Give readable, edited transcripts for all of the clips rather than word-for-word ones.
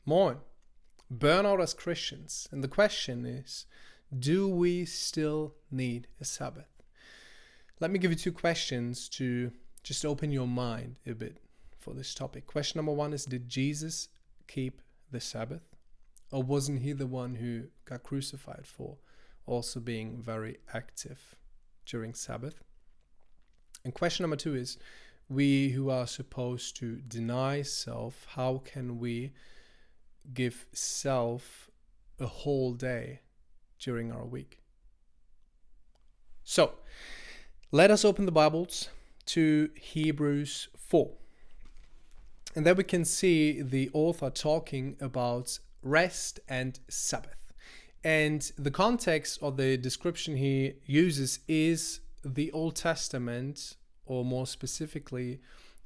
Moin. Burnout as Christians. And the question is, do we still need a Sabbath? Let me give you two questions to just open your mind a bit for this topic. Question number one is, did Jesus keep the Sabbath? Or wasn't he the one who got crucified for also being very active during Sabbath? And question number two is, we who are supposed to deny self, how can we give self a whole day during our week? So, let us open the Bibles to Hebrews 4. And there we can see the author talking about rest and Sabbath. And the context or the description he uses is the Old Testament, or more specifically,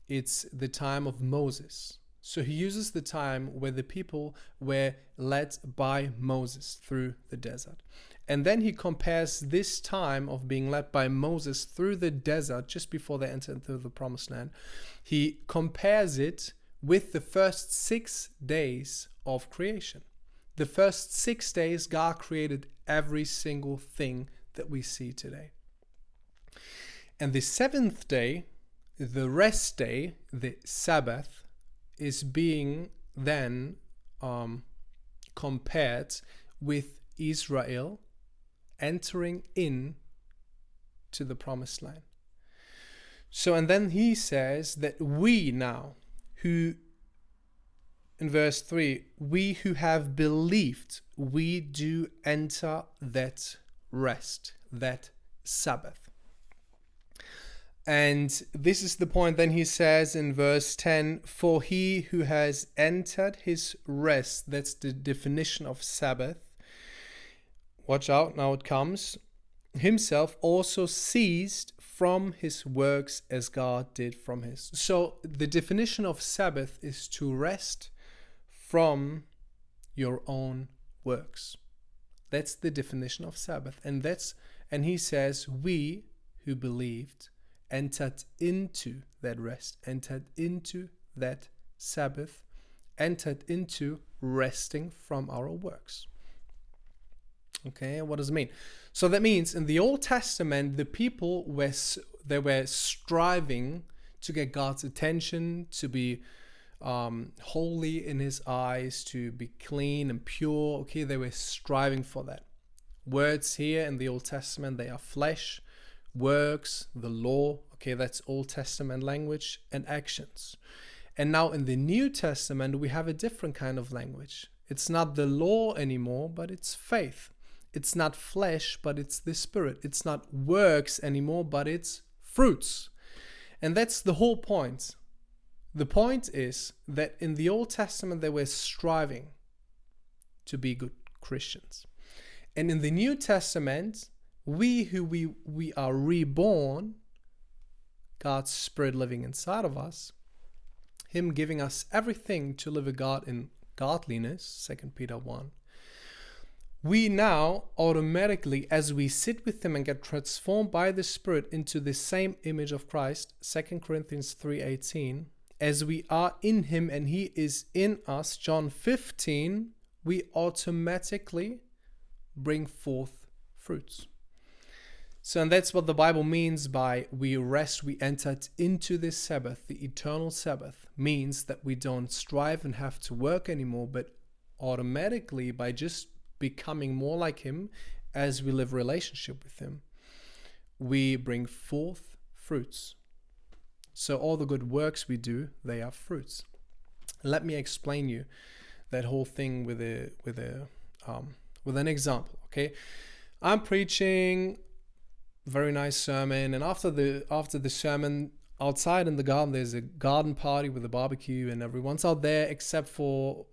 it's the time of Moses. So he uses the time where the people were led by Moses through the desert. And then he compares this time of being led by Moses through the desert just before they entered into the promised land. He compares it with the first 6 days of creation. The first 6 days, God created every single thing that we see today. And the seventh day, the rest day, the Sabbath, is being then compared with Israel entering in to the promised land. So, and then he says that we now, who, in verse 3, we who have believed, we do enter that rest, that Sabbath. And this is the point then he says in verse 10, for he who has entered his rest, that's the definition of Sabbath. Watch out, now it comes. Himself also ceased from his works as God did from his. So the definition of Sabbath is to rest from your own works. That's the definition of Sabbath. And he says, we who believed entered into that rest, entered into that Sabbath, entered into resting from our works. Okay, what does it mean? So that means in the Old Testament, the people were striving to get God's attention, to be holy in his eyes, to be clean and pure. Okay, they were striving for that. Words here in the Old Testament, they are flesh, works, the law. Okay, that's Old Testament language, and actions. And now in the New Testament, we have a different kind of language. It's not the law anymore, but it's faith. It's not flesh, but it's the Spirit. It's not works anymore, but it's fruits. And that's the whole point. The point is that in the Old Testament, they were striving to be good Christians. And in the New Testament, we are reborn, God's Spirit living inside of us, him giving us everything to live a God in godliness, 2 Peter 1. We now automatically, as we sit with him and get transformed by the Spirit into the same image of Christ, 2 Corinthians 3:18, as we are in him and he is in us, John 15, we automatically bring forth fruits. So, and that's what the Bible means by we rest, we entered into this Sabbath. The eternal Sabbath means that we don't strive and have to work anymore, but automatically by just becoming more like him as we live relationship with him, we bring forth fruits. So all the good works we do, they are fruits. Let me explain you that whole thing with an example. Okay, I'm preaching very nice sermon, and after the sermon, outside in the garden there's a garden party with a barbecue, and everyone's out there except for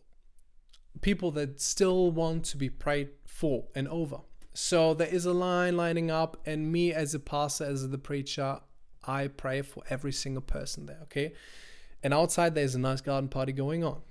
people that still want to be prayed for and over. So there is a line lining up, and me as a pastor, as the preacher, I pray for every single person there, okay? And outside there's a nice garden party going on.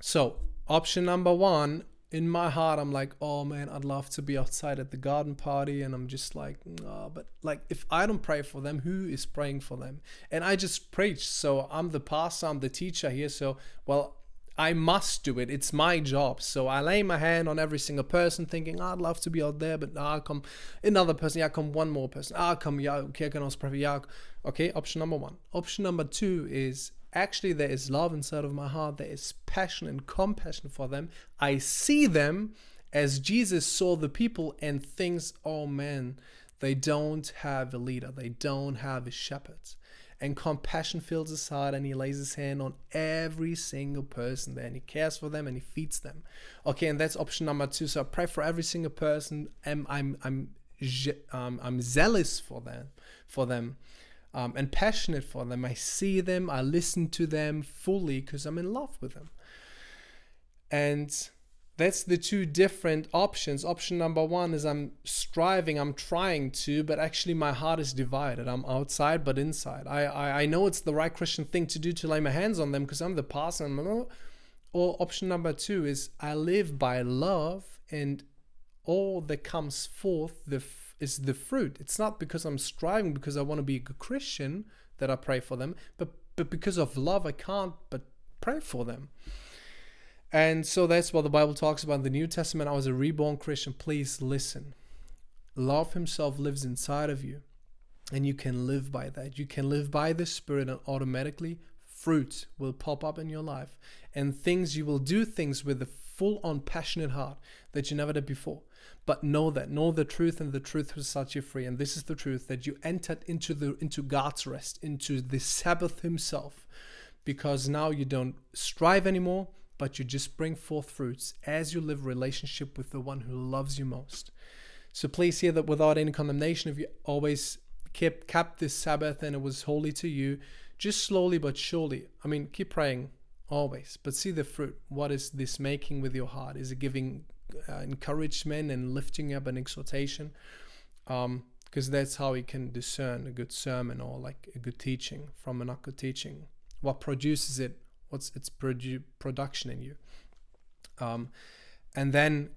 So option number one, in my heart, I'm like, oh man, I'd love to be outside at the garden party. And I'm just like, no, but like, if I don't pray for them, who is praying for them? And I just preach. So I'm the pastor, I'm the teacher here. So, well, I must do it. It's my job. So I lay my hand on every single person thinking, I'd love to be out there, but come another person. Yeah, come one more person. Come, yeah, okay, can also pray. Yeah. Okay, option number one. Option number two is actually there is love inside of my heart. There is passion and compassion for them. I see them as Jesus saw the people and thinks, oh man, they don't have a leader. They don't have a shepherd. And compassion fills his heart, and he lays his hand on every single person there, and he cares for them and he feeds them. Okay, and that's option number two. So I pray for every single person, and I'm zealous for them, and passionate for them. I see them, I listen to them fully because I'm in love with them. And that's the two different options. Option number one is I'm striving, I'm trying to, but actually my heart is divided. I'm outside but inside. I know it's the right Christian thing to do to lay my hands on them because I'm the pastor. Or option number two is I live by love, and all that comes forth is the fruit. It's not because I'm striving because I want to be a good Christian that I pray for them, but because of love I can't but pray for them. And so that's what the Bible talks about in the New Testament. I was a reborn Christian. Please listen. Love himself lives inside of you, and you can live by that. You can live by the Spirit, and automatically fruit will pop up in your life, and you will do things with a full-on passionate heart that you never did before. But know the truth, and the truth will set you free. And this is the truth, that you entered into God's rest, into the Sabbath himself, because now you don't strive anymore, but you just bring forth fruits as you live relationship with the one who loves you most. So please hear that without any condemnation. If you always kept this Sabbath and it was holy to you, just slowly but surely, keep praying always, but see the fruit. What is this making with your heart? Is it giving encouragement and lifting up an exhortation? Because that's how you can discern a good sermon or like a good teaching from a not good teaching. What produces it? What's its production in you? And then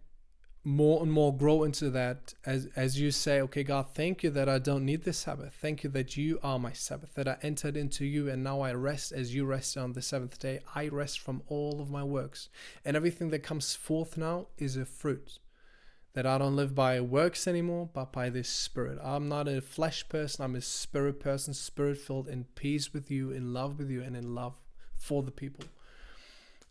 more and more grow into that as you say, okay, God, thank you that I don't need the Sabbath. Thank you that you are my Sabbath, that I entered into you, and now I rest as you rest on the seventh day. I rest from all of my works, and everything that comes forth now is a fruit. That I don't live by works anymore, but by this Spirit. I'm not a flesh person, I'm a spirit person, spirit-filled, in peace with you, in love with you, and in love for the people.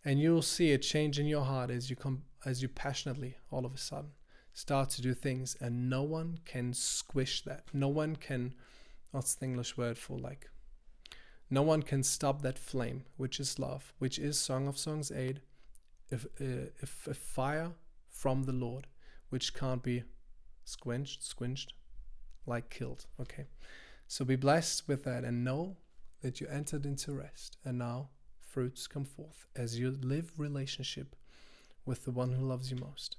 And you'll see a change in your heart as you passionately all of a sudden start to do things, and no one can squish that. No one can, what's the English word for no one can stop that flame, which is love, which is Song of Songs 8, if a fire from the Lord, which can't be squenched, like killed. Okay, so be blessed with that, and know that you entered into rest, and now fruits come forth as you live relationship with the one who loves you most.